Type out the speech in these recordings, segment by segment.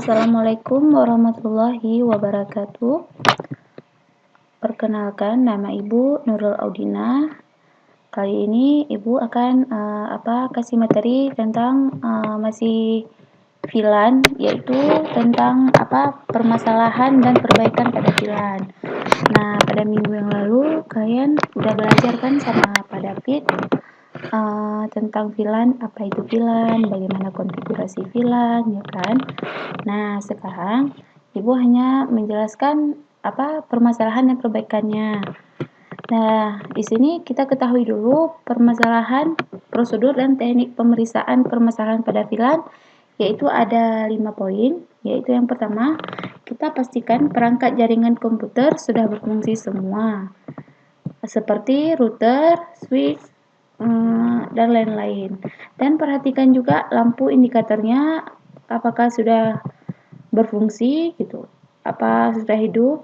Assalamualaikum warahmatullahi wabarakatuh. Perkenalkan, nama Ibu Nurul Audina. Kali ini Ibu akan kasih materi tentang masih VLAN, yaitu tentang permasalahan dan perbaikan pada VLAN. Nah, pada minggu yang lalu kalian udah belajar kan sama Pak David tentang VLAN, apa itu VLAN, bagaimana konfigurasi VLAN, ya kan? Nah, sekarang Ibu hanya menjelaskan permasalahan dan perbaikannya. Nah, di sini kita ketahui dulu permasalahan, prosedur dan teknik pemeriksaan permasalahan pada VLAN, yaitu ada 5 poin, yaitu yang pertama, kita pastikan perangkat jaringan komputer sudah berfungsi semua, seperti router, switch, dan lain-lain. Dan perhatikan juga lampu indikatornya apakah sudah berfungsi gitu, apa sudah hidup.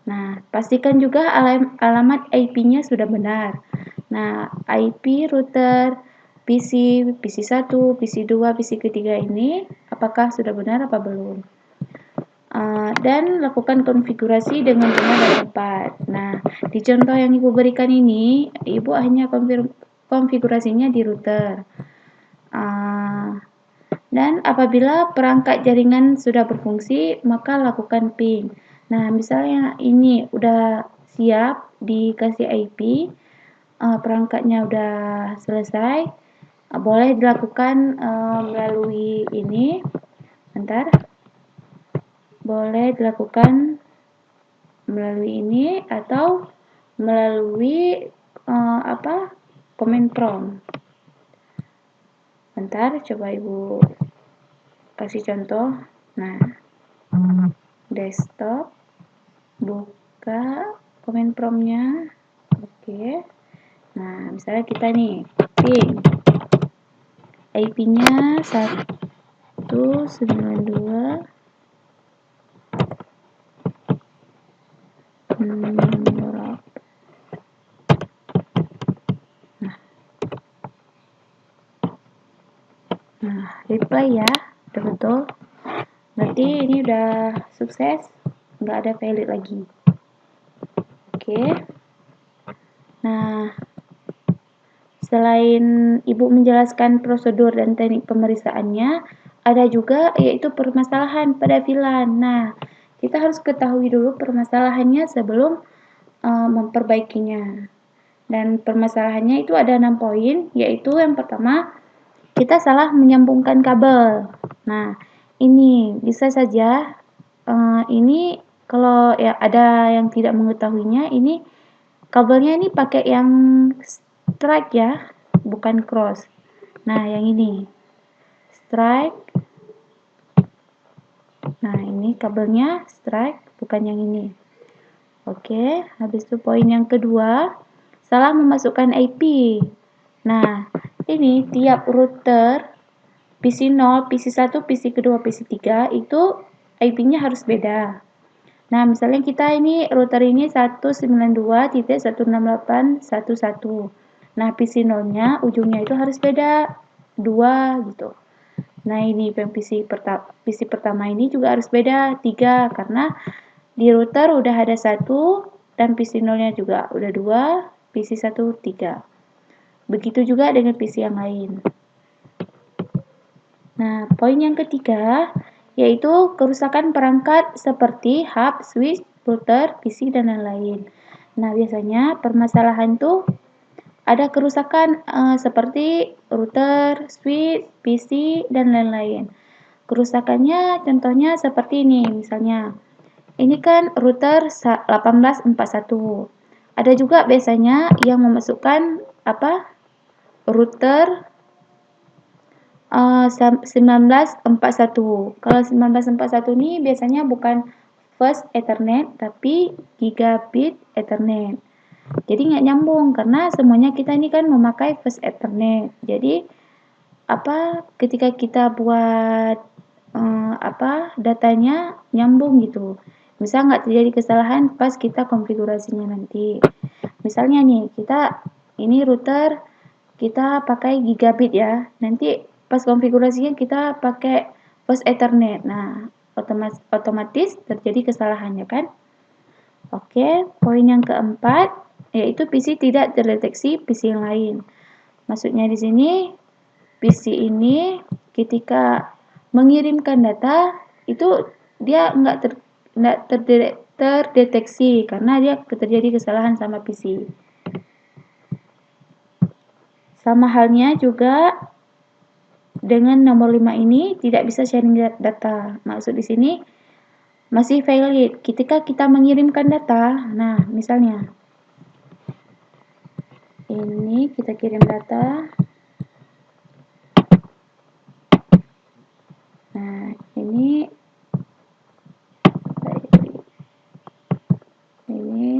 Nah, pastikan juga alamat IP-nya sudah benar. Nah, IP router PC1, PC2, PC ketiga ini apakah sudah benar apa belum. Dan lakukan konfigurasi dengan benar dan tepat. Nah, di contoh yang Ibu berikan ini, Ibu hanya konfigurasinya di router. Dan apabila perangkat jaringan sudah berfungsi, maka lakukan ping. Nah, misalnya ini udah siap dikasih IP, perangkatnya udah selesai, boleh dilakukan melalui ini. Boleh dilakukan melalui ini atau melalui command prompt. Coba Ibu kasih contoh. Nah, desktop, buka command prompt-nya. Oke. Nah, misalnya kita nih ping IP-nya 192 Nah, reply ya, udah betul. Berarti ini udah sukses, nggak ada valid lagi. Oke. Nah, selain Ibu menjelaskan prosedur dan teknik pemeriksaannya, ada juga yaitu permasalahan pada VLAN. Nah, kita harus ketahui dulu permasalahannya sebelum memperbaikinya. Dan permasalahannya itu ada 6 poin, yaitu yang pertama, kita salah menyambungkan kabel. Nah, ini bisa saja ini kalau ya ada yang tidak mengetahuinya, ini kabelnya ini pakai yang strike ya, bukan cross. Nah, yang ini strike. Nah, ini kabelnya strike, bukan yang ini. Oke, habis itu poin yang kedua, salah memasukkan IP. Nah, ini tiap router PC0, PC1, PC kedua, PC3 itu IP-nya harus beda. Nah, misalnya kita ini router ini 192.168.1.1. Nah, PC0-nya ujungnya itu harus beda 2 gitu. Nah, ini PC pertama ini juga harus beda 3 karena di router udah ada 1 dan PC0-nya juga udah 2, PC1 3. Begitu juga dengan PC yang lain. Nah, poin yang ketiga yaitu kerusakan perangkat seperti hub, switch, router, PC, dan lain-lain. Nah, biasanya permasalahan tuh ada kerusakan seperti router, switch, PC, dan lain-lain. Kerusakannya contohnya seperti ini, misalnya. Ini kan router 1841. Ada juga biasanya yang memasukkan router 1941. Kalau 1941 ini biasanya bukan Fast Ethernet tapi Gigabit Ethernet. Jadi nggak nyambung karena semuanya kita ini kan memakai Fast Ethernet. Jadi ketika kita buat datanya nyambung gitu. Misal nggak terjadi kesalahan pas kita konfigurasinya nanti. Misalnya nih ini router kita pakai gigabit ya. Nanti pas konfigurasinya kita pakai first Ethernet. Nah, otomatis terjadi kesalahannya kan? Oke, poin yang keempat yaitu PC tidak terdeteksi PC yang lain. Maksudnya di sini PC ini ketika mengirimkan data itu dia nggak terdeteksi karena dia terjadi kesalahan sama PC. Sama halnya juga dengan nomor 5 ini tidak bisa sharing data. Maksud di sini masih valid ketika kita mengirimkan data. Nah, misalnya ini kita kirim data. Nah, ini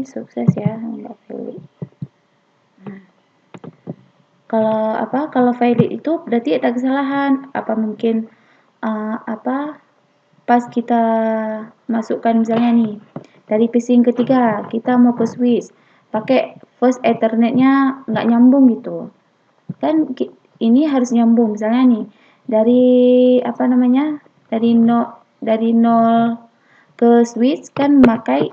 sukses ya, enggak valid. Nah, kalau valid itu berarti ada kesalahan. Apa mungkin pas kita masukkan misalnya nih dari PC yang ketiga kita mau ke switch pakai first Ethernetnya nggak nyambung gitu kan, ini harus nyambung misalnya nih dari dari nol ke switch kan memakai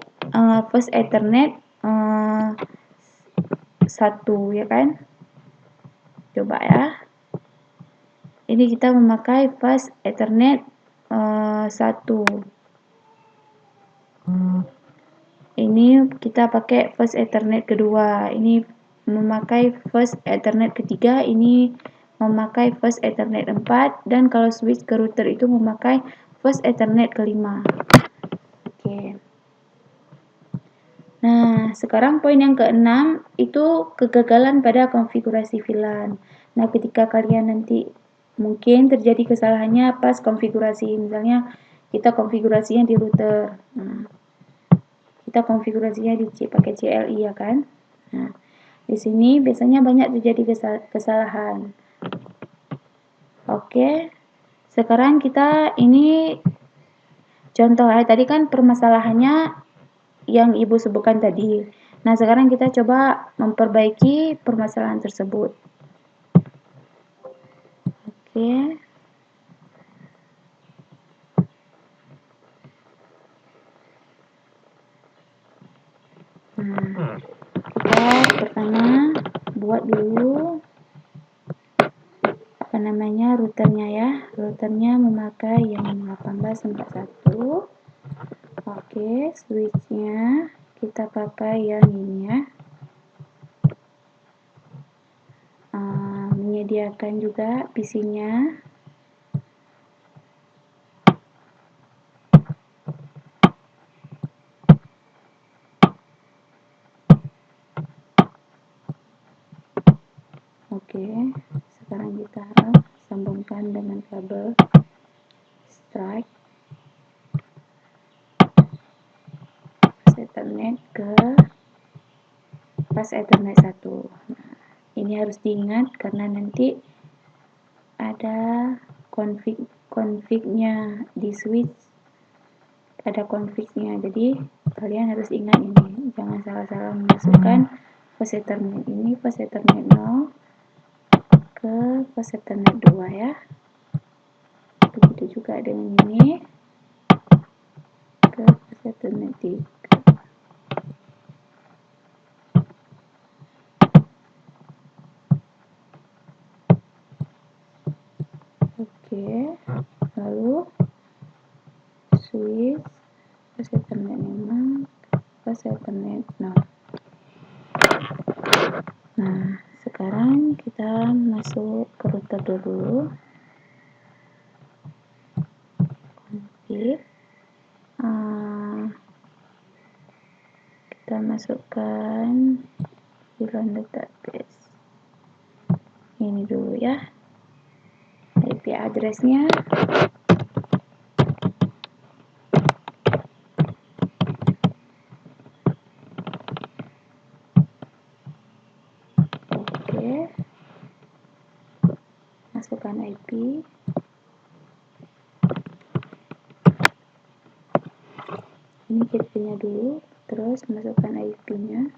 first Ethernet 1 ya kan. Coba ya, ini kita memakai first Ethernet 1. Ini kita pakai first Ethernet kedua, ini memakai first Ethernet ketiga, ini memakai first Ethernet 4, dan kalau switch ke router itu memakai first Ethernet kelima. Oke. Nah, sekarang poin yang keenam itu kegagalan pada konfigurasi VLAN. Nah, ketika kalian nanti mungkin terjadi kesalahannya pas konfigurasi, misalnya kita konfigurasinya di router. Nah, kita konfigurasinya pakai CLI ya kan. Nah, di sini biasanya banyak terjadi kesalahan. Oke, sekarang kita ini contoh ya, tadi kan permasalahannya yang Ibu sebutkan tadi. Nah, sekarang kita coba memperbaiki permasalahan tersebut. Oke. Nah, kita pertama buat dulu routernya ya. Routernya memakai yang 18.41. Oke, switchnya kita pakai yang ini ya. Menyediakan juga PC-nya. Oke, sekarang kita sambungkan dengan kabel strike Ethernet ke pas Ethernet 1. Nah, ini harus diingat karena nanti ada config-nya di switch, ada config-nya. Jadi kalian harus ingat ini, jangan salah-salah memasukkan pas Ethernet ini pas Ethernet 0 ke pas Ethernet 2 ya. Begitu juga dengan ini ke pas Ethernet 3. Oke, lalu switch pas Ethernet 5 pas Ethernet 0. Nah, sekarang kita masuk ke router dulu. Config. Kita masukkan VLAN database. Ini dulu ya. IP address-nya. Oke. Masukkan IP. Ini gateway-nya dulu, terus masukkan IP-nya.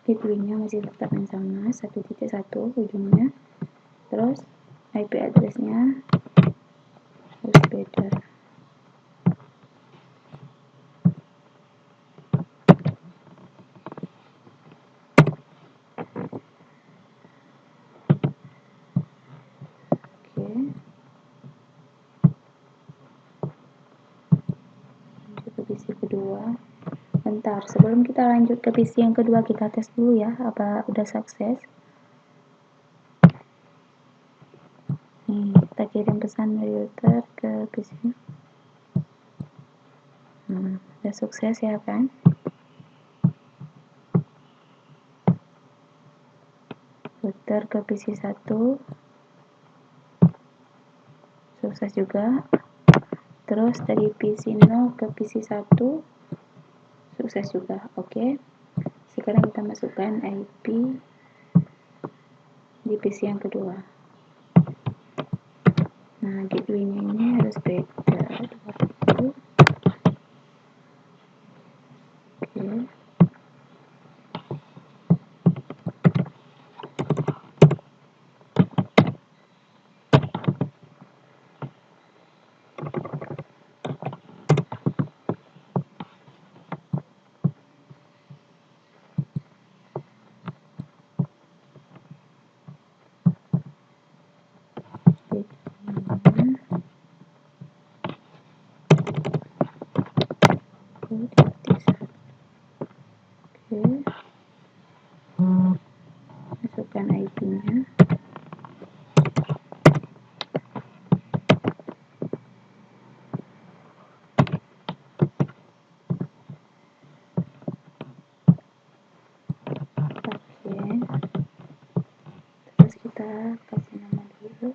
gateway-nya masih tetap yang sama, 1.1 ujungnya. Terus IP address-nya harus beda. Oke. Lanjut ke PC kedua. Bentar, sebelum kita lanjut ke PC yang kedua, kita tes dulu ya, apa udah sukses. Nih, kita kirim pesan dari router ke PC. Udah sukses ya kan? Router ke PC 1 sukses juga. Terus dari PC 0 ke PC 1 sukses juga. Oke. Sekarang kita masukkan IP di PC yang kedua. Nah, gateway-nya ini harus beda. Oke. Masukkan IP-nya. Terus kita kasih nama dulu.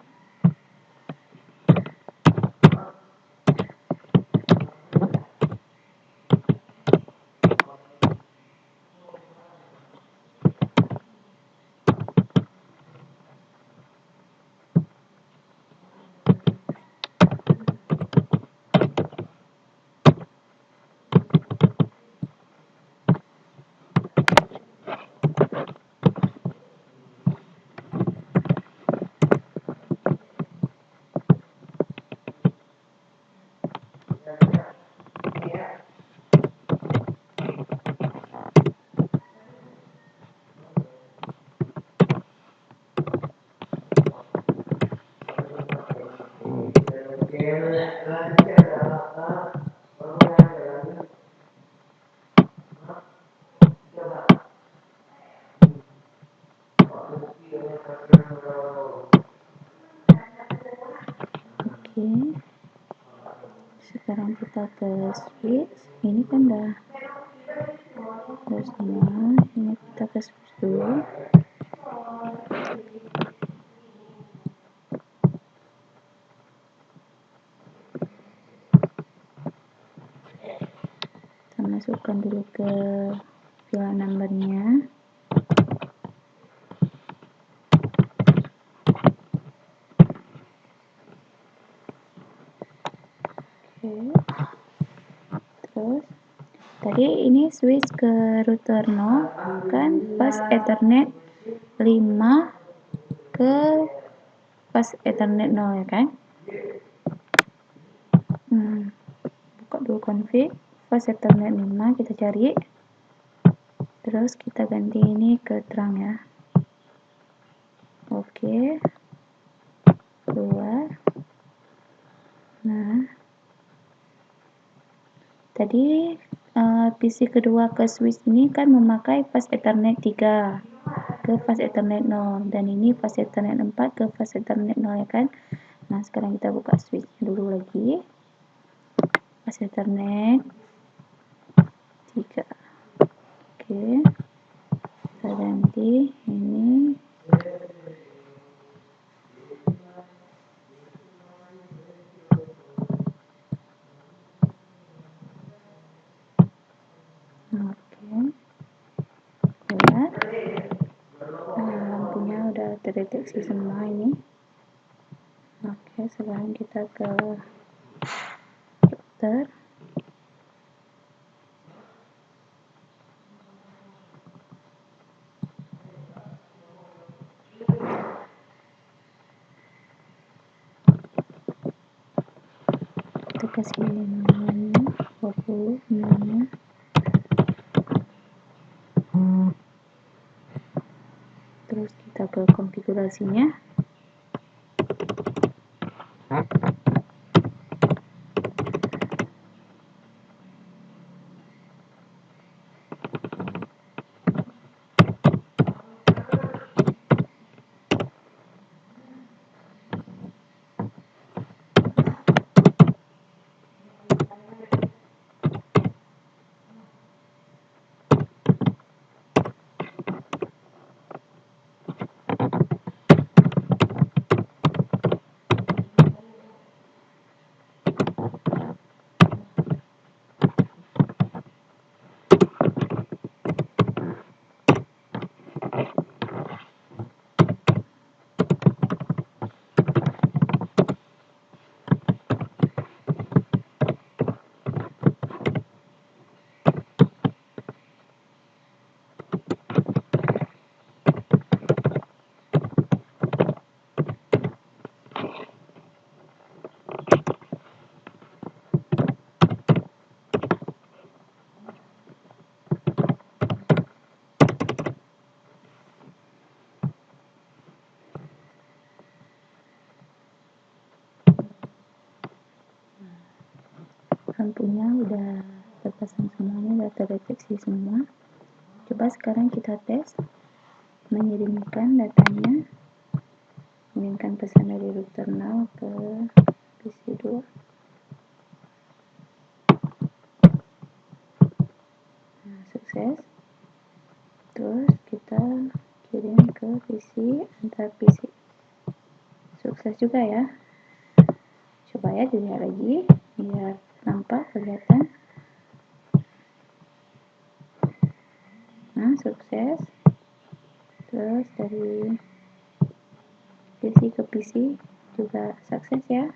Oke. Sekarang kita ke switch. Ini kan udah semua. Ini kita ke switch dulu. Kita masukkan dulu ke VLAN number-nya. Oke. Terus tadi ini switch ke router 0 kan pas Ethernet 5 ke pas Ethernet 0 ya kan? Buka dulu config pas Ethernet 5 kita cari. Terus kita ganti ini ke terang ya. Oke. Keluar. Nah, tadi PC kedua ke switch ini kan memakai pas Ethernet 3 ke pas Ethernet 0 dan ini pas Ethernet 4 ke pas Ethernet 0 ya kan. Nah, sekarang kita buka switch dulu lagi. Pas Ethernet 3. Oke. Kita ganti ini. Oke. Keluar. Lampunya udah terdeteksi semua ini. Oke, sekarang kita ke router. kita kasih namanya 20 namanya. Terus kita ke konfigurasinya. Lampunya udah terpasang semuanya, udah terdeteksi semua. Coba sekarang kita tes mengirimkan datanya, mengirimkan pesan dari router 0 ke PC 2. Nah, sukses. Terus kita kirim ke PC, antar PC. Sukses juga ya. Coba ya dilihat lagi biar nampak kelihatan. Nah, sukses. Terus dari PC ke PC juga sukses ya.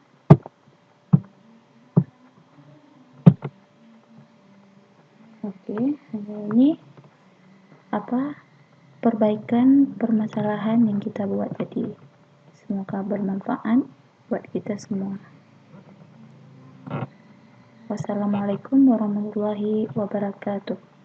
Oke, hanya ini perbaikan permasalahan yang kita buat tadi. Semoga bermanfaat buat kita semua. Wassalamualaikum warahmatullahi wabarakatuh.